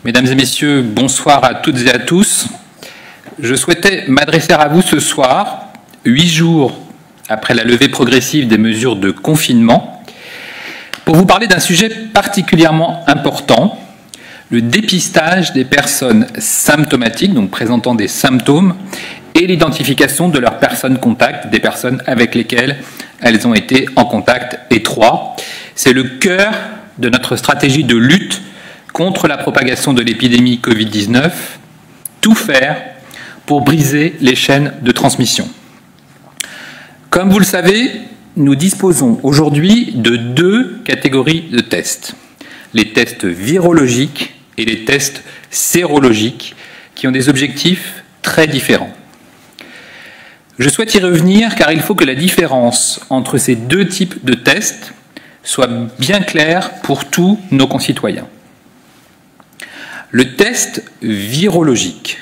Mesdames et messieurs, bonsoir à toutes et à tous. Je souhaitais m'adresser à vous ce soir, 8 jours après la levée progressive des mesures de confinement, pour vous parler d'un sujet particulièrement important, le dépistage des personnes symptomatiques, donc présentant des symptômes, et l'identification de leurs personnes contacts, des personnes avec lesquelles elles ont été en contact étroit. C'est le cœur de notre stratégie de lutte contre la propagation de l'épidémie Covid-19, tout faire pour briser les chaînes de transmission. Comme vous le savez, nous disposons aujourd'hui de 2 catégories de tests. Les tests virologiques et les tests sérologiques, qui ont des objectifs très différents. Je souhaite y revenir car il faut que la différence entre ces 2 types de tests soit bien claire pour tous nos concitoyens. Le test virologique,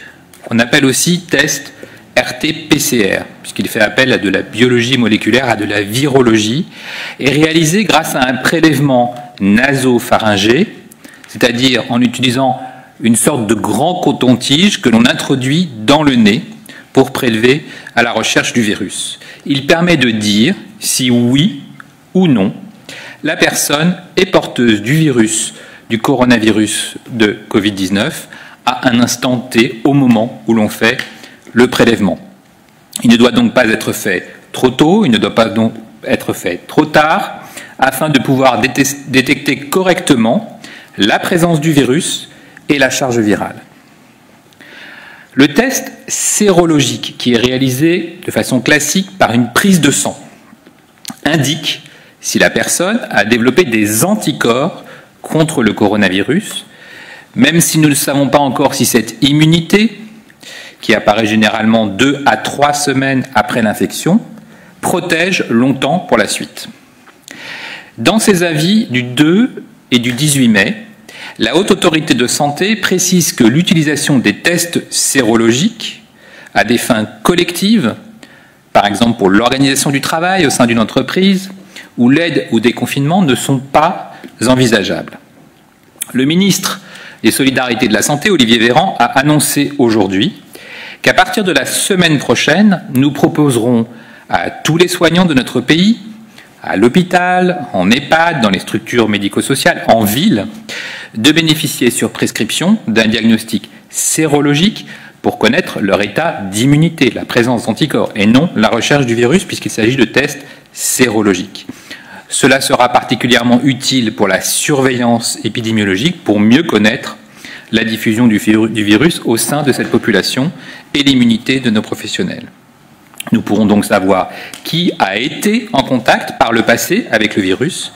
qu'on appelle aussi test RT-PCR, puisqu'il fait appel à de la biologie moléculaire, à de la virologie, est réalisé grâce à un prélèvement nasopharyngé, c'est-à-dire en utilisant une sorte de grand coton-tige que l'on introduit dans le nez pour prélever à la recherche du virus. Il permet de dire si oui ou non la personne est porteuse du virus, du coronavirus de Covid-19 à un instant T au moment où l'on fait le prélèvement. Il ne doit donc pas être fait trop tôt, il ne doit pas donc être fait trop tard, afin de pouvoir détecter correctement la présence du virus et la charge virale. Le test sérologique, qui est réalisé de façon classique par une prise de sang, indique si la personne a développé des anticorps contre le coronavirus, même si nous ne savons pas encore si cette immunité, qui apparaît généralement 2 à 3 semaines après l'infection, protège longtemps pour la suite. Dans ses avis du 2 et du 18 mai, la Haute Autorité de Santé précise que l'utilisation des tests sérologiques à des fins collectives, par exemple pour l'organisation du travail au sein d'une entreprise, ou l'aide au déconfinement, ne sont pas envisageables. Le ministre des Solidarités et de la Santé, Olivier Véran, a annoncé aujourd'hui qu'à partir de la semaine prochaine, nous proposerons à tous les soignants de notre pays, à l'hôpital, en EHPAD, dans les structures médico-sociales, en ville, de bénéficier sur prescription d'un diagnostic sérologique pour connaître leur état d'immunité, la présence d'anticorps, et non la recherche du virus, puisqu'il s'agit de tests sérologiques. Cela sera particulièrement utile pour la surveillance épidémiologique, pour mieux connaître la diffusion du virus au sein de cette population et l'immunité de nos professionnels. Nous pourrons donc savoir qui a été en contact par le passé avec le virus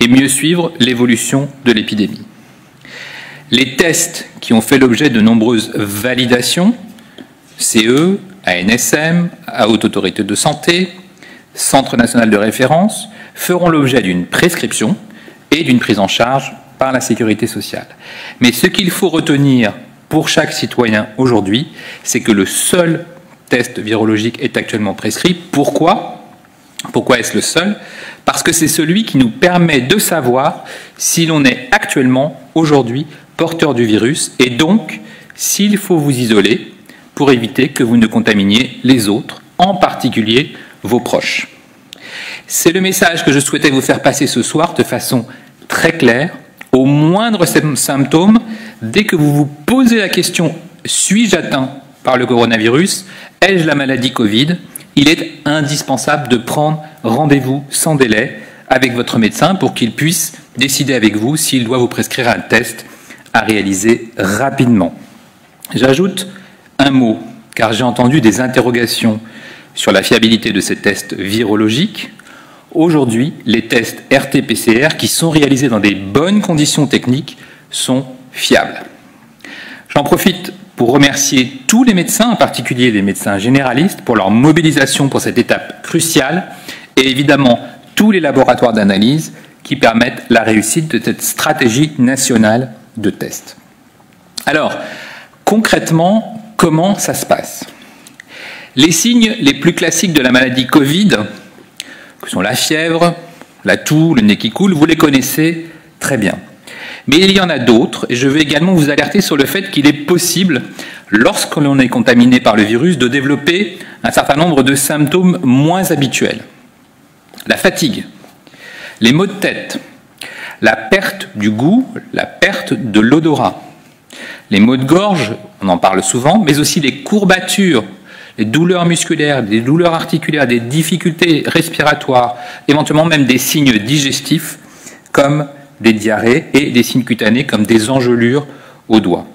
et mieux suivre l'évolution de l'épidémie. Les tests qui ont fait l'objet de nombreuses validations, CE, ANSM, Haute Autorité de Santé, Centre national de référence, feront l'objet d'une prescription et d'une prise en charge par la sécurité sociale. Mais ce qu'il faut retenir pour chaque citoyen aujourd'hui, c'est que le seul test virologique est actuellement prescrit. Pourquoi est-ce le seul? Parce que c'est celui qui nous permet de savoir si l'on est actuellement, aujourd'hui, porteur du virus et donc s'il faut vous isoler pour éviter que vous ne contaminiez les autres, en particulier vos proches. C'est le message que je souhaitais vous faire passer ce soir de façon très claire. Au moindre symptôme, dès que vous vous posez la question « suis-je atteint par le coronavirus? Ai-je la maladie Covid ?» il est indispensable de prendre rendez-vous sans délai avec votre médecin pour qu'il puisse décider avec vous s'il doit vous prescrire un test à réaliser rapidement. J'ajoute un mot, car j'ai entendu des interrogations sur la fiabilité de ces tests virologiques. Aujourd'hui, les tests RT-PCR qui sont réalisés dans des bonnes conditions techniques sont fiables. J'en profite pour remercier tous les médecins, en particulier les médecins généralistes, pour leur mobilisation pour cette étape cruciale et évidemment tous les laboratoires d'analyse qui permettent la réussite de cette stratégie nationale de tests. Alors, concrètement, comment ça se passe? Les signes les plus classiques de la maladie Covid, que sont la fièvre, la toux, le nez qui coule, vous les connaissez très bien. Mais il y en a d'autres, et je veux également vous alerter sur le fait qu'il est possible, lorsque l'on est contaminé par le virus, de développer un certain nombre de symptômes moins habituels. La fatigue, les maux de tête, la perte du goût, la perte de l'odorat, les maux de gorge, on en parle souvent, mais aussi les courbatures, les douleurs musculaires, des douleurs articulaires, des difficultés respiratoires, éventuellement même des signes digestifs comme des diarrhées et des signes cutanés comme des engelures aux doigts.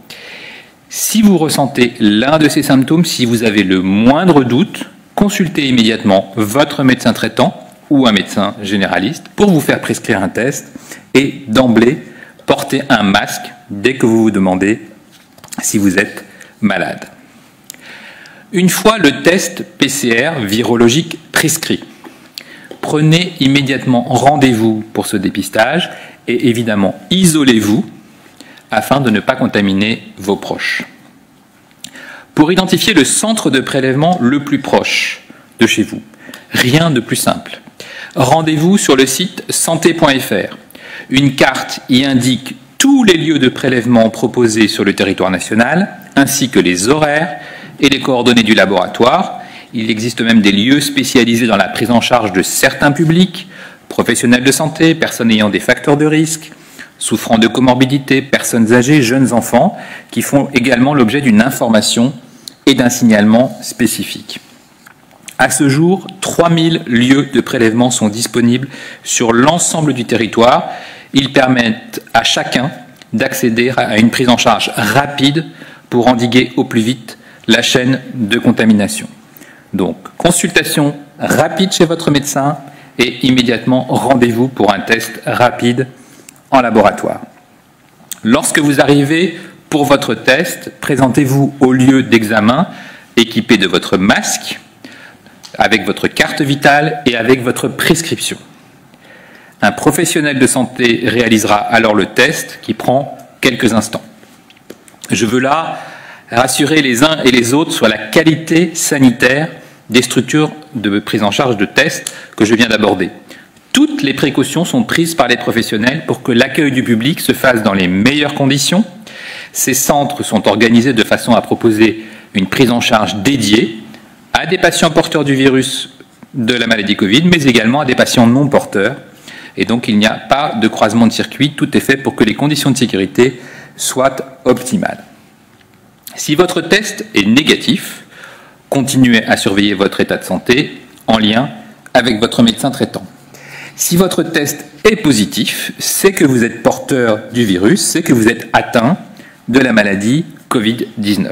Si vous ressentez l'un de ces symptômes, si vous avez le moindre doute, consultez immédiatement votre médecin traitant ou un médecin généraliste pour vous faire prescrire un test et d'emblée portez un masque dès que vous vous demandez si vous êtes malade. Une fois le test PCR virologique prescrit, prenez immédiatement rendez-vous pour ce dépistage et évidemment isolez-vous afin de ne pas contaminer vos proches. Pour identifier le centre de prélèvement le plus proche de chez vous, rien de plus simple. Rendez-vous sur le site santé.fr. Une carte y indique tous les lieux de prélèvement proposés sur le territoire national, ainsi que les horaires et les coordonnées du laboratoire. Il existe même des lieux spécialisés dans la prise en charge de certains publics, professionnels de santé, personnes ayant des facteurs de risque, souffrant de comorbidités, personnes âgées, jeunes enfants, qui font également l'objet d'une information et d'un signalement spécifique. À ce jour, 3000 lieux de prélèvement sont disponibles sur l'ensemble du territoire. Ils permettent à chacun d'accéder à une prise en charge rapide pour endiguer au plus vite la chaîne de contamination. Donc, consultation rapide chez votre médecin et immédiatement rendez-vous pour un test rapide en laboratoire. Lorsque vous arrivez pour votre test, présentez-vous au lieu d'examen équipé de votre masque, avec votre carte vitale et avec votre prescription. Un professionnel de santé réalisera alors le test qui prend quelques instants. Je veux là rassurer les uns et les autres sur la qualité sanitaire des structures de prise en charge de tests que je viens d'aborder. Toutes les précautions sont prises par les professionnels pour que l'accueil du public se fasse dans les meilleures conditions. Ces centres sont organisés de façon à proposer une prise en charge dédiée à des patients porteurs du virus de la maladie Covid, mais également à des patients non porteurs. Et donc, il n'y a pas de croisement de circuit. Tout est fait pour que les conditions de sécurité soient optimales. Si votre test est négatif, continuez à surveiller votre état de santé en lien avec votre médecin traitant. Si votre test est positif, c'est que vous êtes porteur du virus, c'est que vous êtes atteint de la maladie Covid-19.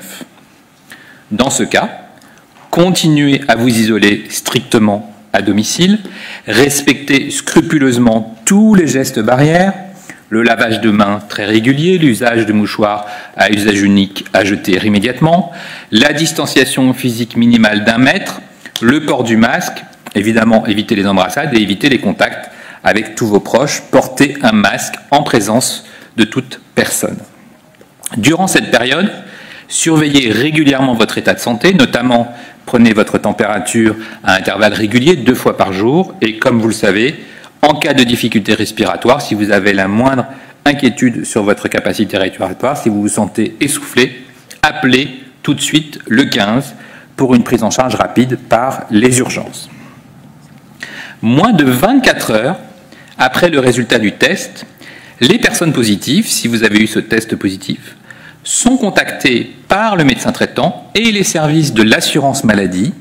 Dans ce cas, continuez à vous isoler strictement à domicile, respectez scrupuleusement tous les gestes barrières, le lavage de mains très régulier, l'usage de mouchoirs à usage unique à jeter immédiatement, la distanciation physique minimale d'1 mètre, le port du masque, évidemment évitez les embrassades et évitez les contacts avec tous vos proches, portez un masque en présence de toute personne. Durant cette période, surveillez régulièrement votre état de santé, notamment prenez votre température à intervalles réguliers 2 fois par jour et comme vous le savez, en cas de difficulté respiratoire, si vous avez la moindre inquiétude sur votre capacité respiratoire, si vous vous sentez essoufflé, appelez tout de suite le 15 pour une prise en charge rapide par les urgences. Moins de 24 heures après le résultat du test, les personnes positives, si vous avez eu ce test positif, sont contactées par le médecin traitant et les services de l'assurance maladie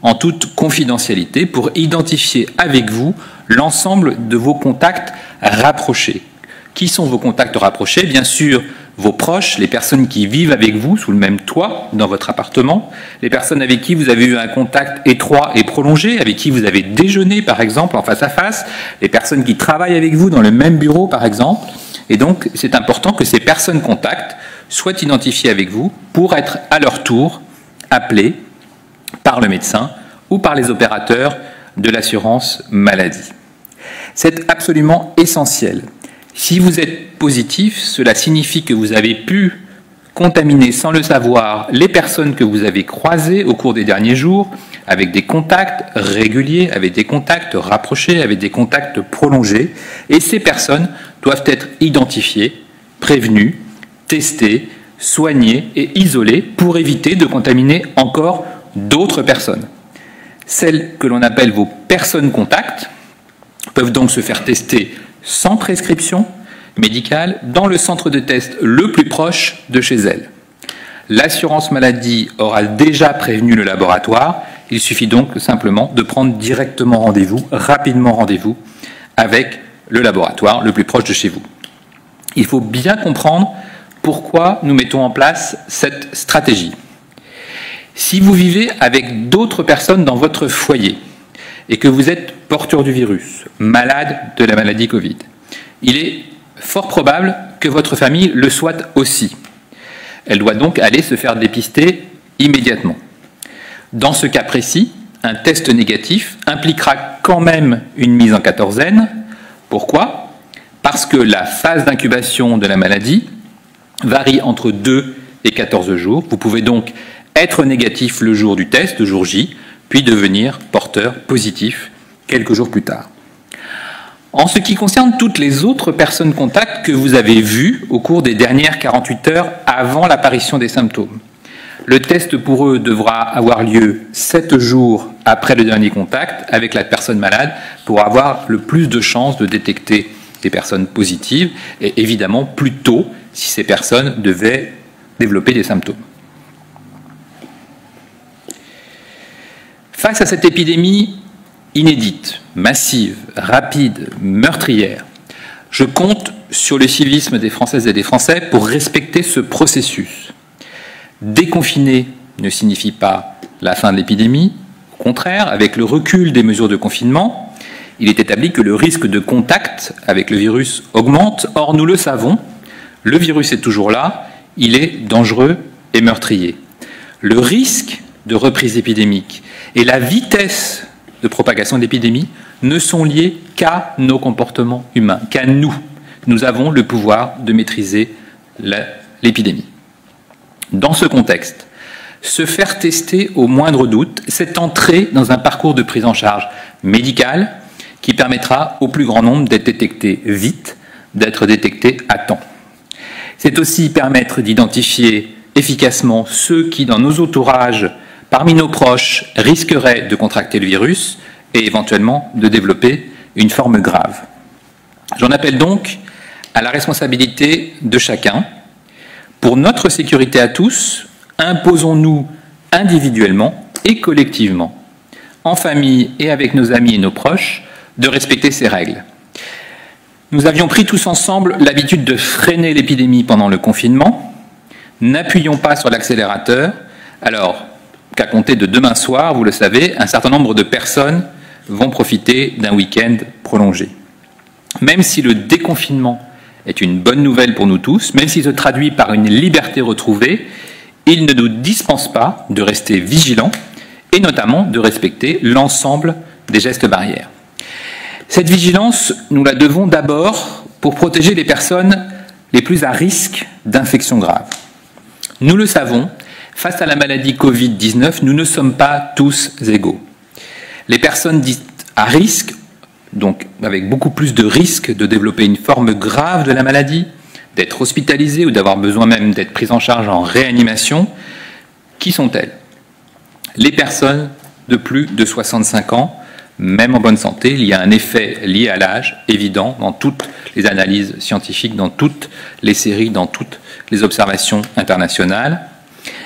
en toute confidentialité pour identifier avec vous l'ensemble de vos contacts rapprochés. Qui sont vos contacts rapprochés? Bien sûr, vos proches, les personnes qui vivent avec vous sous le même toit dans votre appartement, les personnes avec qui vous avez eu un contact étroit et prolongé, avec qui vous avez déjeuné par exemple en face à face, les personnes qui travaillent avec vous dans le même bureau par exemple. Et donc, c'est important que ces personnes contacts soient identifiées avec vous pour être à leur tour appelées par le médecin ou par les opérateurs de l'assurance maladie. C'est absolument essentiel. Si vous êtes positif, cela signifie que vous avez pu contaminer sans le savoir les personnes que vous avez croisées au cours des derniers jours avec des contacts réguliers, avec des contacts rapprochés, avec des contacts prolongés. Et ces personnes doivent être identifiées prévenus, testés, soignés et isolés pour éviter de contaminer encore d'autres personnes. Celles que l'on appelle vos personnes contacts peuvent donc se faire tester sans prescription médicale dans le centre de test le plus proche de chez elles. L'assurance maladie aura déjà prévenu le laboratoire. Il suffit donc simplement de prendre directement rendez-vous, rapidement rendez-vous avec le laboratoire le plus proche de chez vous. Il faut bien comprendre pourquoi nous mettons en place cette stratégie. Si vous vivez avec d'autres personnes dans votre foyer et que vous êtes porteur du virus, malade de la maladie Covid, il est fort probable que votre famille le soit aussi. Elle doit donc aller se faire dépister immédiatement. Dans ce cas précis, un test négatif impliquera quand même une mise en quatorzaine. Pourquoi ? Parce que la phase d'incubation de la maladie varie entre 2 et 14 jours. Vous pouvez donc être négatif le jour du test, le jour J, puis devenir porteur positif quelques jours plus tard. En ce qui concerne toutes les autres personnes contacts que vous avez vues au cours des dernières 48 heures avant l'apparition des symptômes, le test pour eux devra avoir lieu 7 jours après le dernier contact avec la personne malade pour avoir le plus de chances de détecter des personnes positives et évidemment plus tôt si ces personnes devaient développer des symptômes. Face à cette épidémie inédite, massive, rapide, meurtrière, je compte sur le civisme des Françaises et des Français pour respecter ce processus. Déconfiner ne signifie pas la fin de l'épidémie. Au contraire, avec le recul des mesures de confinement, il est établi que le risque de contact avec le virus augmente. Or, nous le savons, le virus est toujours là, il est dangereux et meurtrier. Le risque de reprise épidémique et la vitesse de propagation de l'épidémie ne sont liés qu'à nos comportements humains, qu'à nous. Nous avons le pouvoir de maîtriser l'épidémie. Dans ce contexte, se faire tester au moindre doute, c'est entrer dans un parcours de prise en charge médicale qui permettra au plus grand nombre d'être détecté vite, d'être détecté à temps. C'est aussi permettre d'identifier efficacement ceux qui, dans nos entourages, parmi nos proches, risqueraient de contracter le virus et éventuellement de développer une forme grave. J'en appelle donc à la responsabilité de chacun. Pour notre sécurité à tous, imposons-nous individuellement et collectivement, en famille et avec nos amis et nos proches, de respecter ces règles. Nous avions pris tous ensemble l'habitude de freiner l'épidémie pendant le confinement. N'appuyons pas sur l'accélérateur, alors qu'à compter de demain soir, vous le savez, un certain nombre de personnes vont profiter d'un week-end prolongé. Même si le déconfinement est une bonne nouvelle pour nous tous, même s'il se traduit par une liberté retrouvée, il ne nous dispense pas de rester vigilants et notamment de respecter l'ensemble des gestes barrières. Cette vigilance, nous la devons d'abord pour protéger les personnes les plus à risque d'infection grave. Nous le savons, face à la maladie Covid-19, nous ne sommes pas tous égaux. Les personnes dites à risque, donc avec beaucoup plus de risques de développer une forme grave de la maladie, d'être hospitalisées ou d'avoir besoin même d'être prises en charge en réanimation, qui sont-elles? Les personnes de plus de 65 ans, même en bonne santé. Il y a un effet lié à l'âge, évident, dans toutes les analyses scientifiques, dans toutes les séries, dans toutes les observations internationales.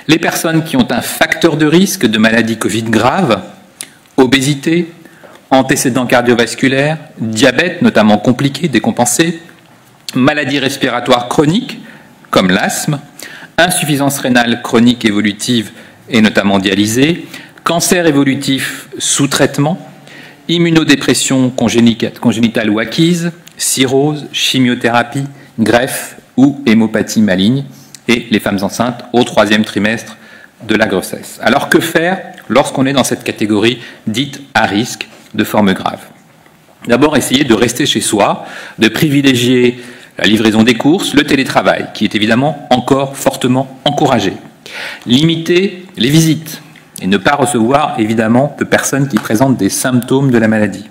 Les personnes qui ont un facteur de risque de maladie Covid grave, obésité, antécédents cardiovasculaires, diabète, notamment compliqué, décompensé, maladies respiratoires chroniques, comme l'asthme, insuffisance rénale chronique évolutive et notamment dialysée, cancer évolutif sous traitement, immunodépression congénitale ou acquise, cirrhose, chimiothérapie, greffe ou hémopathie maligne, et les femmes enceintes au 3e trimestre de la grossesse. Alors que faire lorsqu'on est dans cette catégorie dite à risque de forme grave? D'abord, essayer de rester chez soi, de privilégier la livraison des courses, le télétravail, qui est évidemment encore fortement encouragé. Limiter les visites et ne pas recevoir évidemment de personnes qui présentent des symptômes de la maladie.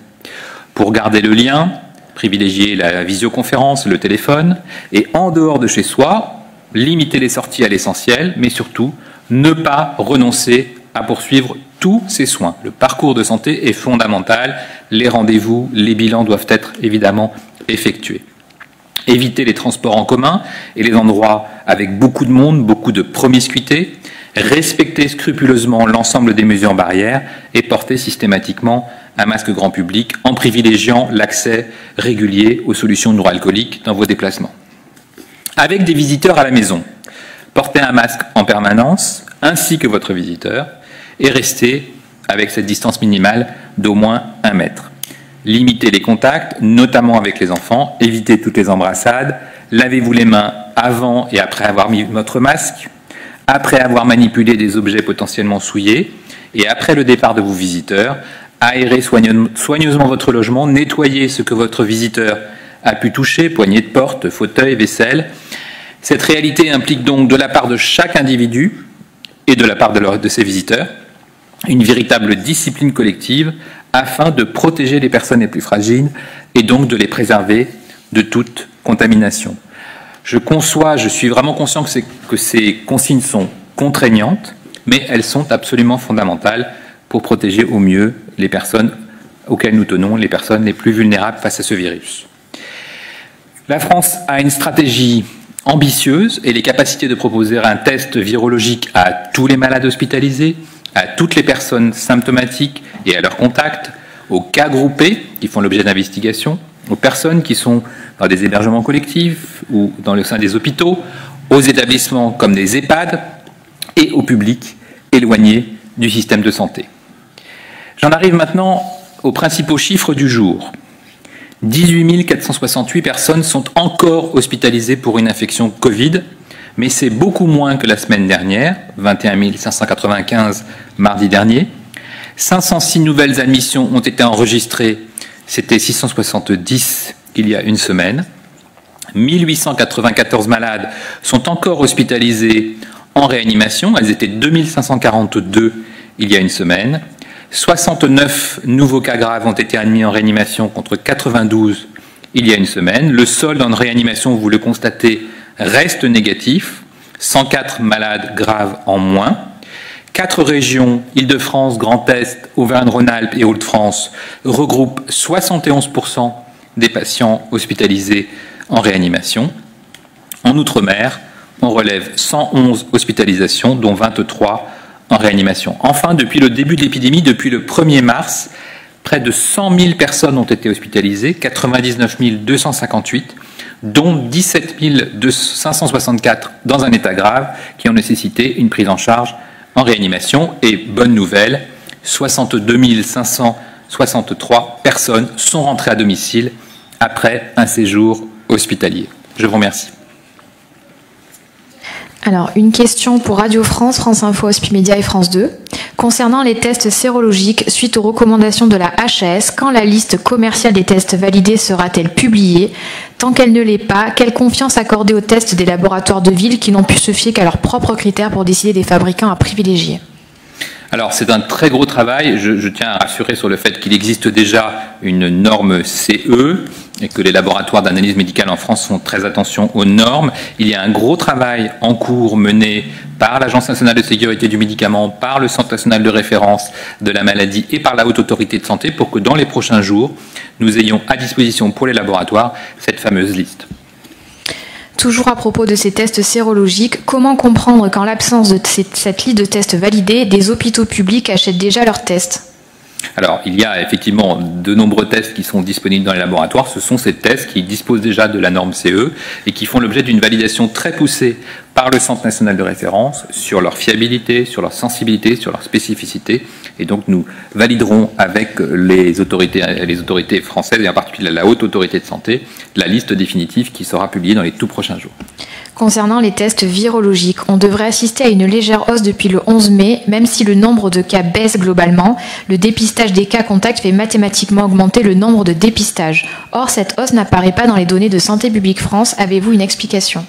Pour garder le lien, privilégier la visioconférence, le téléphone, et en dehors de chez soi, limiter les sorties à l'essentiel, mais surtout ne pas renoncer à poursuivre tous ces soins. Le parcours de santé est fondamental, les rendez-vous, les bilans doivent être évidemment effectués. Éviter les transports en commun et les endroits avec beaucoup de monde, beaucoup de promiscuité, respecter scrupuleusement l'ensemble des mesures barrières et porter systématiquement un masque grand public en privilégiant l'accès régulier aux solutions neuro-alcooliques dans vos déplacements. Avec des visiteurs à la maison, portez un masque en permanence ainsi que votre visiteur et restez avec cette distance minimale d'au moins 1 mètre. Limitez les contacts, notamment avec les enfants, évitez toutes les embrassades, lavez-vous les mains avant et après avoir mis votre masque, après avoir manipulé des objets potentiellement souillés et après le départ de vos visiteurs, aérez soigneusement votre logement, nettoyez ce que votre visiteur a pu toucher, poignées de porte, fauteuil, vaisselle. Cette réalité implique donc de la part de chaque individu et de la part de ses visiteurs une véritable discipline collective afin de protéger les personnes les plus fragiles et donc de les préserver de toute contamination. Je suis vraiment conscient que ces consignes sont contraignantes, mais elles sont absolument fondamentales pour protéger au mieux les personnes auxquelles nous tenons, les personnes les plus vulnérables face à ce virus. La France a une stratégie ambitieuse et les capacités de proposer un test virologique à tous les malades hospitalisés, à toutes les personnes symptomatiques et à leurs contacts, aux cas groupés qui font l'objet d'investigations, aux personnes qui sont dans des hébergements collectifs ou dans le sein des hôpitaux, aux établissements comme des EHPAD et au public éloigné du système de santé. J'en arrive maintenant aux principaux chiffres du jour. 18 468 personnes sont encore hospitalisées pour une infection Covid, mais c'est beaucoup moins que la semaine dernière, 21 595 mardi dernier. 506 nouvelles admissions ont été enregistrées, c'était 670 il y a une semaine. 1894 malades sont encore hospitalisés en réanimation, elles étaient 2542 il y a une semaine. 69 nouveaux cas graves ont été admis en réanimation contre 92 il y a une semaine. Le solde en réanimation, vous le constatez, reste négatif. 104 malades graves en moins. 4 régions, Île-de-France, Grand Est, Auvergne-Rhône-Alpes et Hauts-de-France, regroupent 71% des patients hospitalisés en réanimation. En Outre-mer, on relève 111 hospitalisations, dont 23 en réanimation. Enfin, depuis le début de l'épidémie, depuis le 1er mars, près de 100 000 personnes ont été hospitalisées, 99 258, dont 17 564 dans un état grave, qui ont nécessité une prise en charge en réanimation. Et bonne nouvelle, 62 563 personnes sont rentrées à domicile après un séjour hospitalier. Je vous remercie. Alors, une question pour Radio France, France Info, Hospimédia et France 2. Concernant les tests sérologiques, suite aux recommandations de la HAS, quand la liste commerciale des tests validés sera-t-elle publiée? Tant qu'elle ne l'est pas, quelle confiance accorder aux tests des laboratoires de ville qui n'ont pu se fier qu'à leurs propres critères pour décider des fabricants à privilégier? Alors, c'est un très gros travail. Je tiens à rassurer sur le fait qu'il existe déjà une norme CE et que les laboratoires d'analyse médicale en France font très attention aux normes. Il y a un gros travail en cours mené par l'Agence nationale de sécurité du médicament, par le Centre national de référence de la maladie et par la Haute Autorité de santé pour que dans les prochains jours, nous ayons à disposition pour les laboratoires cette fameuse liste. Toujours à propos de ces tests sérologiques, comment comprendre qu'en l'absence de cette liste de tests validés, des hôpitaux publics achètent déjà leurs tests? Alors, il y a effectivement de nombreux tests qui sont disponibles dans les laboratoires. Ce sont ces tests qui disposent déjà de la norme CE et qui font l'objet d'une validation très poussée par le Centre national de référence sur leur fiabilité, sur leur sensibilité, sur leur spécificité. Et donc, nous validerons avec les autorités françaises et en particulier la Haute Autorité de santé la liste définitive qui sera publiée dans les tout prochains jours. Concernant les tests virologiques, on devrait assister à une légère hausse depuis le 11 mai, même si le nombre de cas baisse globalement. Le dépistage des cas contacts fait mathématiquement augmenter le nombre de dépistages. Or, cette hausse n'apparaît pas dans les données de Santé publique France. Avez-vous une explication?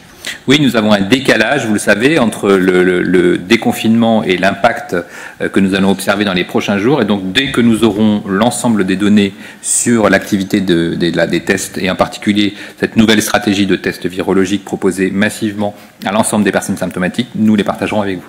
Oui, nous avons un décalage, vous le savez, entre le déconfinement et l'impact contact que nous allons observer dans les prochains jours. Et donc, dès que nous aurons l'ensemble des données sur l'activité des tests, et en particulier cette nouvelle stratégie de tests virologiques proposée massivement à l'ensemble des personnes symptomatiques, nous les partagerons avec vous.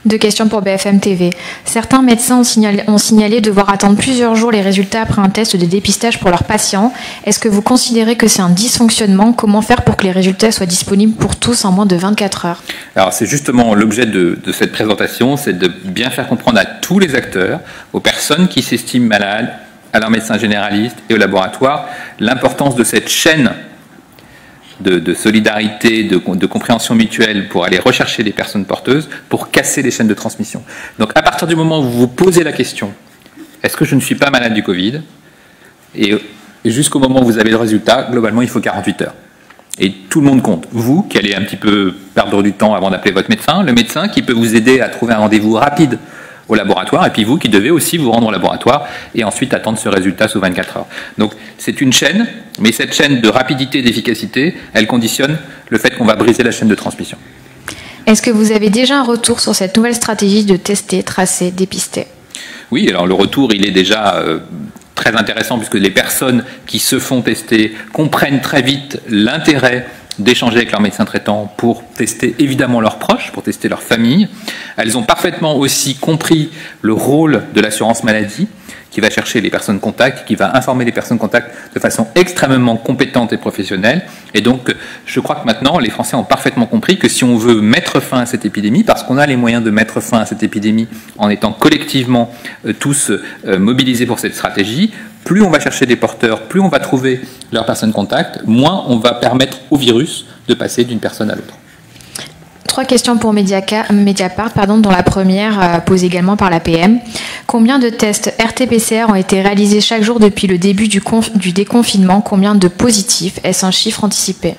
2 questions pour BFM TV. Certains médecins ont signalé devoir attendre plusieurs jours les résultats après un test de dépistage pour leurs patients. Est-ce que vous considérez que c'est un dysfonctionnement? Comment faire pour que les résultats soient disponibles pour tous en moins de 24 heures? Alors c'est justement l'objet de cette présentation, c'est de bien faire comprendre à tous les acteurs, aux personnes qui s'estiment malades, à leurs médecins généralistes et au laboratoire, l'importance de cette chaîne de solidarité, de compréhension mutuelle pour aller rechercher les personnes porteuses, pour casser les chaînes de transmission. Donc à partir du moment où vous vous posez la question, est-ce que je ne suis pas malade du Covid? Et jusqu'au moment où vous avez le résultat, globalement il faut 48 heures. Et tout le monde compte. Vous, qui allez un petit peu perdre du temps avant d'appeler votre médecin, le médecin qui peut vous aider à trouver un rendez-vous rapide au laboratoire, et puis vous qui devez aussi vous rendre au laboratoire et ensuite attendre ce résultat sous 24 heures. Donc c'est une chaîne, mais cette chaîne de rapidité et d'efficacité, elle conditionne le fait qu'on va briser la chaîne de transmission. Est-ce que vous avez déjà un retour sur cette nouvelle stratégie de tester, tracer, dépister? Oui, alors le retour, il est déjà très intéressant puisque les personnes qui se font tester comprennent très vite l'intérêt d'échanger avec leur médecin traitant pour tester évidemment leurs proches, pour tester leur famille. Elles ont parfaitement aussi compris le rôle de l'assurance maladie qui va chercher les personnes contacts, qui va informer les personnes contacts de façon extrêmement compétente et professionnelle. Et donc, je crois que maintenant, les Français ont parfaitement compris que si on veut mettre fin à cette épidémie, parce qu'on a les moyens de mettre fin à cette épidémie en étant collectivement tous mobilisés pour cette stratégie, plus on va chercher des porteurs, plus on va trouver leurs personnes contacts, moins on va permettre au virus de passer d'une personne à l'autre. 3 questions pour Mediapart, dont la première posée également par la PM. Combien de tests RT-PCR ont été réalisés chaque jour depuis le début du déconfinement? Combien de positifs? Est-ce un chiffre anticipé?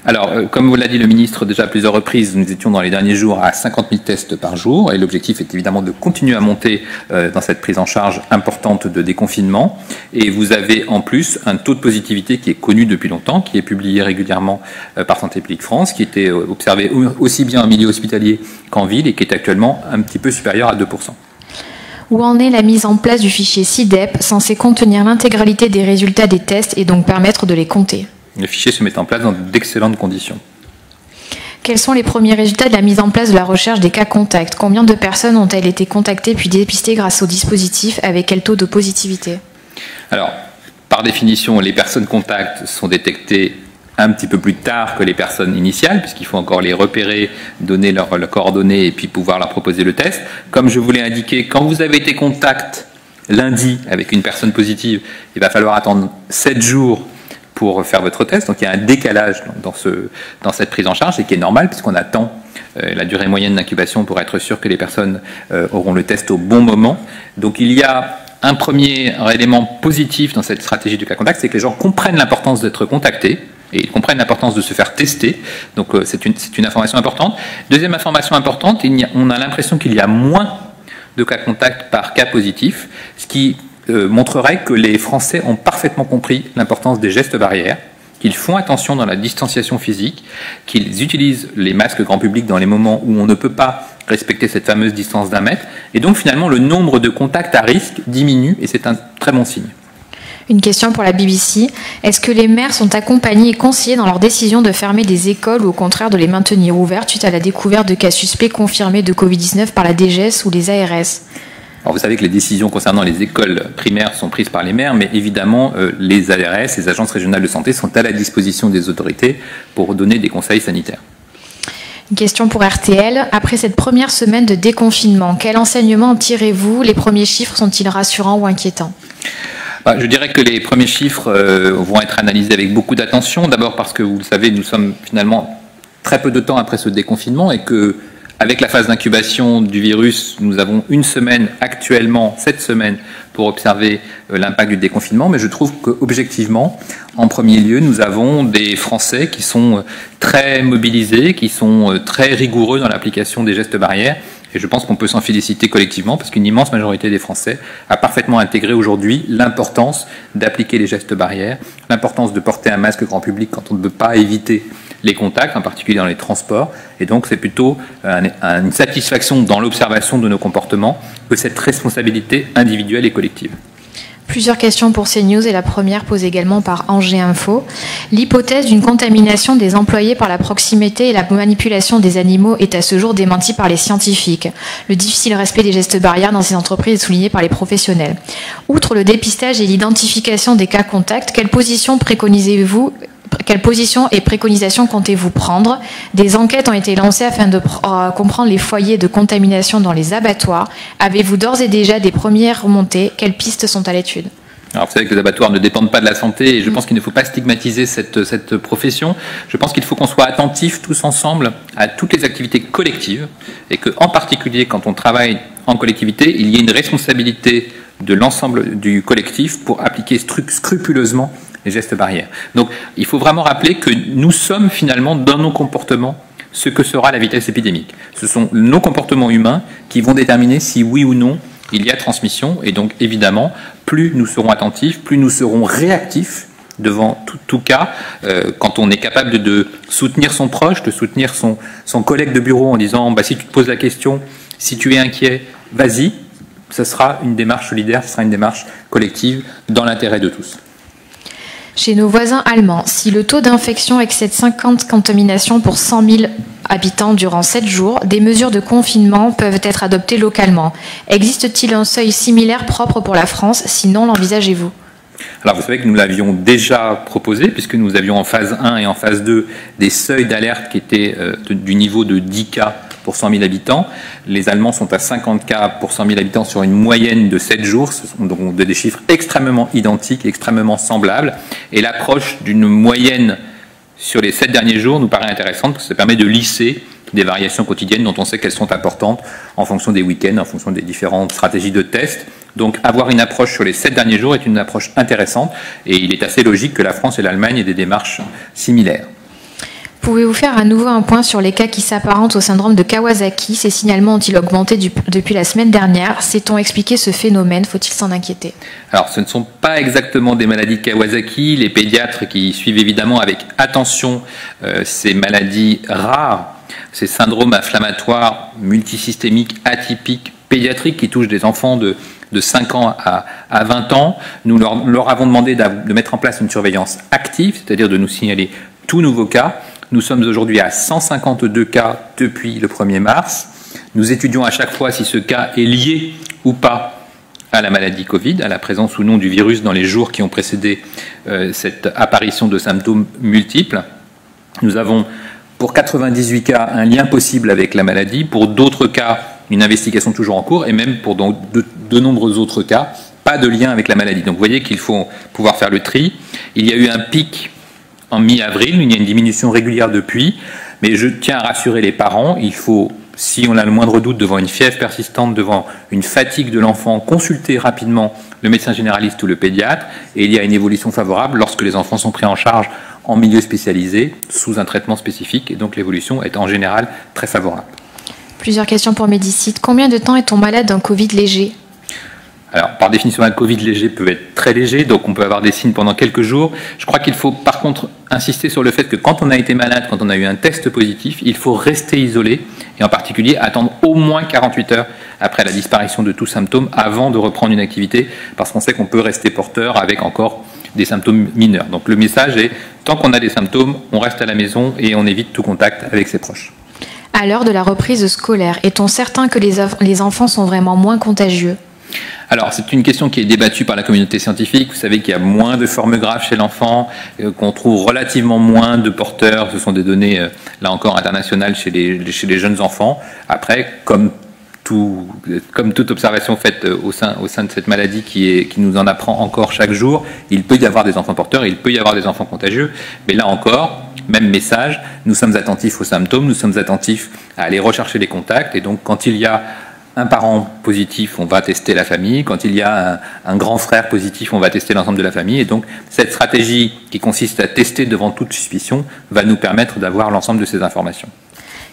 Alors, comme vous l'a dit le ministre déjà à plusieurs reprises, nous étions dans les derniers jours à 50 000 tests par jour et l'objectif est évidemment de continuer à monter dans cette prise en charge importante de déconfinement. Et vous avez en plus un taux de positivité qui est connu depuis longtemps, qui est publié régulièrement par Santé publique France, qui était observé aussi bien en milieu hospitalier qu'en ville et qui est actuellement un petit peu supérieur à 2%. Où en est la mise en place du fichier SIDEP, censé contenir l'intégralité des résultats des tests et donc permettre de les compter? Le fichier se met en place dans d'excellentes conditions. Quels sont les premiers résultats de la mise en place de la recherche des cas contacts? Combien de personnes ont-elles été contactées puis dépistées grâce au dispositif? Avec quel taux de positivité? Alors, par définition, les personnes contacts sont détectées un petit peu plus tard que les personnes initiales, puisqu'il faut encore les repérer, donner leurs coordonnées et puis pouvoir leur proposer le test. Comme je vous l'ai indiqué, quand vous avez été contact lundi avec une personne positive, il va falloir attendre 7 jours pour faire votre test. Donc il y a un décalage dans cette prise en charge et qui est normal puisqu'on attend la durée moyenne d'incubation pour être sûr que les personnes auront le test au bon moment. Donc il y a un premier élément positif dans cette stratégie du cas contact, c'est que les gens comprennent l'importance d'être contactés et ils comprennent l'importance de se faire tester. Donc c'est une information importante. Deuxième information importante, on a l'impression qu'il y a moins de cas contacts par cas positif, ce qui montrerait que les Français ont parfaitement compris l'importance des gestes barrières, qu'ils font attention dans la distanciation physique, qu'ils utilisent les masques grand public dans les moments où on ne peut pas respecter cette fameuse distance d'1 mètre. Et donc finalement, le nombre de contacts à risque diminue et c'est un très bon signe. Une question pour la BBC. Est-ce que les maires sont accompagnés et conseillés dans leur décision de fermer des écoles ou au contraire de les maintenir ouvertes suite à la découverte de cas suspects confirmés de Covid-19 par la DGS ou les ARS? Alors vous savez que les décisions concernant les écoles primaires sont prises par les maires, mais évidemment les ARS, les agences régionales de santé, sont à la disposition des autorités pour donner des conseils sanitaires. Une question pour RTL. Après cette première semaine de déconfinement, quel enseignement en tirez-vous? Les premiers chiffres sont-ils rassurants ou inquiétants? Je dirais que les premiers chiffres vont être analysés avec beaucoup d'attention. D'abord parce que, vous le savez, nous sommes finalement très peu de temps après ce déconfinement et que avec la phase d'incubation du virus, nous avons une semaine actuellement, cette semaine, pour observer l'impact du déconfinement. Mais je trouve qu'objectivement, en premier lieu, nous avons des Français qui sont très mobilisés, qui sont très rigoureux dans l'application des gestes barrières. Et je pense qu'on peut s'en féliciter collectivement parce qu'une immense majorité des Français a parfaitement intégré aujourd'hui l'importance d'appliquer les gestes barrières, l'importance de porter un masque grand public quand on ne peut pas éviter les contacts, en particulier dans les transports. Et donc, c'est plutôt une satisfaction dans l'observation de nos comportements que cette responsabilité individuelle et collective. Plusieurs questions pour CNews et la première posée également par Angers Info. L'hypothèse d'une contamination des employés par la proximité et la manipulation des animaux est à ce jour démentie par les scientifiques. Le difficile respect des gestes barrières dans ces entreprises est souligné par les professionnels. Outre le dépistage et l'identification des cas contacts, quelle position préconisez-vous ? Quelles positions et préconisations comptez-vous prendre? Des enquêtes ont été lancées afin de comprendre les foyers de contamination dans les abattoirs. Avez-vous d'ores et déjà des premières remontées? Quelles pistes sont à l'étude? Alors vous savez que les abattoirs ne dépendent pas de la santé et je pense qu'il ne faut pas stigmatiser cette profession. Je pense qu'il faut qu'on soit attentifs tous ensemble à toutes les activités collectives et qu'en particulier quand on travaille en collectivité, il y ait une responsabilité de l'ensemble du collectif pour appliquer scrupuleusement les gestes barrières. Donc il faut vraiment rappeler que nous sommes finalement dans nos comportements ce que sera la vitesse épidémique. Ce sont nos comportements humains qui vont déterminer si oui ou non il y a transmission et donc évidemment plus nous serons attentifs, plus nous serons réactifs devant tout cas, quand on est capable de soutenir son proche, de soutenir son collègue de bureau en disant si tu te poses la question, si tu es inquiet, vas-y, ce sera une démarche solidaire, ce sera une démarche collective dans l'intérêt de tous. Chez nos voisins allemands, si le taux d'infection excède 50 contaminations pour 100 000 habitants durant 7 jours, des mesures de confinement peuvent être adoptées localement. Existe-t-il un seuil similaire propre pour la France? Sinon, l'envisagez-vous? Alors vous savez que nous l'avions déjà proposé, puisque nous avions en phase 1 et en phase 2 des seuils d'alerte qui étaient du niveau de 10 cas pour 100 000 habitants. Les Allemands sont à 50 cas pour 100 000 habitants sur une moyenne de 7 jours. Ce sont donc des chiffres extrêmement identiques, extrêmement semblables. Et l'approche d'une moyenne sur les 7 derniers jours nous paraît intéressante, parce que ça permet de lisser des variations quotidiennes dont on sait qu'elles sont importantes en fonction des week-ends, en fonction des différentes stratégies de test. Donc avoir une approche sur les 7 derniers jours est une approche intéressante et il est assez logique que la France et l'Allemagne aient des démarches similaires. Pouvez-vous faire à nouveau un point sur les cas qui s'apparentent au syndrome de Kawasaki? Ces signalements ont-ils augmenté depuis la semaine dernière? Sait-on expliquer ce phénomène? Faut-il s'en inquiéter? Alors, ce ne sont pas exactement des maladies Kawasaki. Les pédiatres qui suivent évidemment avec attention ces maladies rares, ces syndromes inflammatoires multisystémiques atypiques pédiatriques qui touchent des enfants de 5 ans à 20 ans, nous leur avons demandé de mettre en place une surveillance active, c'est-à-dire de nous signaler tout nouveau cas. Nous sommes aujourd'hui à 152 cas depuis le 1er mars. Nous étudions à chaque fois si ce cas est lié ou pas à la maladie Covid, à la présence ou non du virus dans les jours qui ont précédé cette apparition de symptômes multiples. Nous avons pour 98 cas un lien possible avec la maladie, pour d'autres cas une investigation toujours en cours et même pour de nombreux autres cas, pas de lien avec la maladie. Donc vous voyez qu'il faut pouvoir faire le tri. Il y a eu un pic en mi-avril, il y a une diminution régulière depuis, mais je tiens à rassurer les parents, il faut, si on a le moindre doute devant une fièvre persistante, devant une fatigue de l'enfant, consulter rapidement le médecin généraliste ou le pédiatre, et il y a une évolution favorable lorsque les enfants sont pris en charge en milieu spécialisé, sous un traitement spécifique, et donc l'évolution est en général très favorable. Plusieurs questions pour Médicite. Combien de temps est-on malade d'un Covid léger? Alors, par définition, un Covid léger peut être très léger, donc on peut avoir des signes pendant quelques jours. Je crois qu'il faut par contre insister sur le fait que quand on a été malade, quand on a eu un test positif, il faut rester isolé et en particulier attendre au moins 48 heures après la disparition de tout symptôme avant de reprendre une activité, parce qu'on sait qu'on peut rester porteur avec encore des symptômes mineurs. Donc le message est, tant qu'on a des symptômes, on reste à la maison et on évite tout contact avec ses proches. À l'heure de la reprise scolaire, est-on certain que les enfants sont vraiment moins contagieux? Alors, c'est une question qui est débattue par la communauté scientifique. Vous savez qu'il y a moins de formes graves chez l'enfant, qu'on trouve relativement moins de porteurs. Ce sont des données, là encore, internationales chez les jeunes enfants. Après, comme toute observation faite au sein de cette maladie qui nous en apprend encore chaque jour, il peut y avoir des enfants porteurs, il peut y avoir des enfants contagieux. Mais là encore, même message, nous sommes attentifs aux symptômes, nous sommes attentifs à aller rechercher les contacts. Et donc, quand il y a un parent positif, on va tester la famille. Quand il y a un grand frère positif, on va tester l'ensemble de la famille. Et donc, cette stratégie qui consiste à tester devant toute suspicion va nous permettre d'avoir l'ensemble de ces informations.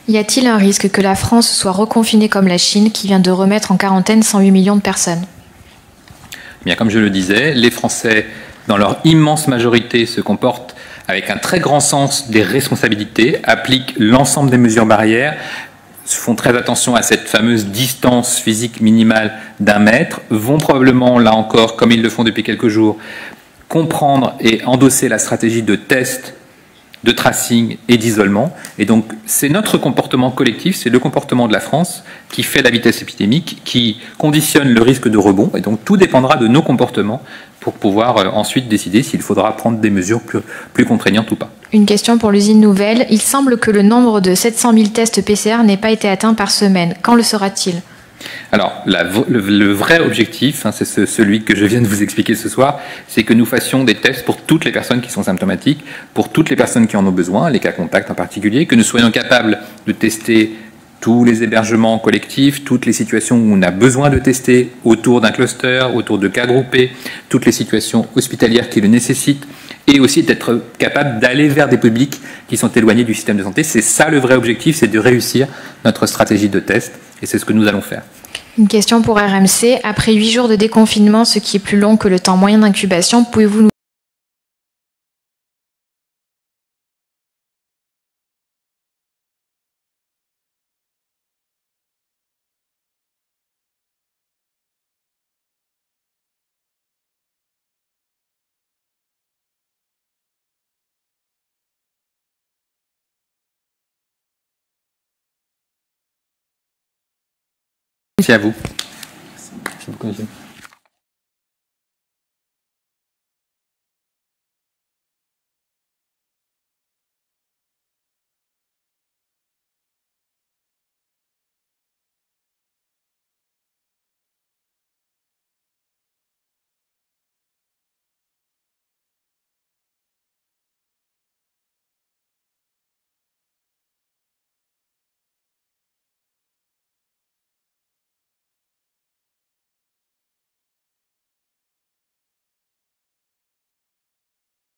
Y a-t-il un risque que la France soit reconfinée comme la Chine, qui vient de remettre en quarantaine 108 millions de personnes? Bien, comme je le disais, les Français dans leur immense majorité, se comportent avec un très grand sens des responsabilités, appliquent l'ensemble des mesures barrières, font très attention à cette fameuse distance physique minimale d'1 mètre, vont probablement, là encore, comme ils le font depuis quelques jours, comprendre et endosser la stratégie de test, de tracing et d'isolement. Et donc, c'est notre comportement collectif, c'est le comportement de la France qui fait la vitesse épidémique, qui conditionne le risque de rebond. Et donc, tout dépendra de nos comportements pour pouvoir ensuite décider s'il faudra prendre des mesures plus contraignantes ou pas. Une question pour l'usine nouvelle. Il semble que le nombre de 700 000 tests PCR n'ait pas été atteint par semaine. Quand le sera-t-il ? Alors, le vrai objectif, c'est celui que je viens de vous expliquer ce soir, c'est que nous fassions des tests pour toutes les personnes qui sont symptomatiques, pour toutes les personnes qui en ont besoin, les cas contacts en particulier, que nous soyons capables de tester tous les hébergements collectifs, toutes les situations où on a besoin de tester autour d'un cluster, autour de cas groupés, toutes les situations hospitalières qui le nécessitent, et aussi d'être capable d'aller vers des publics qui sont éloignés du système de santé. C'est ça le vrai objectif, c'est de réussir notre stratégie de test, et c'est ce que nous allons faire. Une question pour RMC. Après 8 jours de déconfinement, ce qui est plus long que le temps moyen d'incubation, pouvez-vous nous... Merci à vous. Merci beaucoup, monsieur.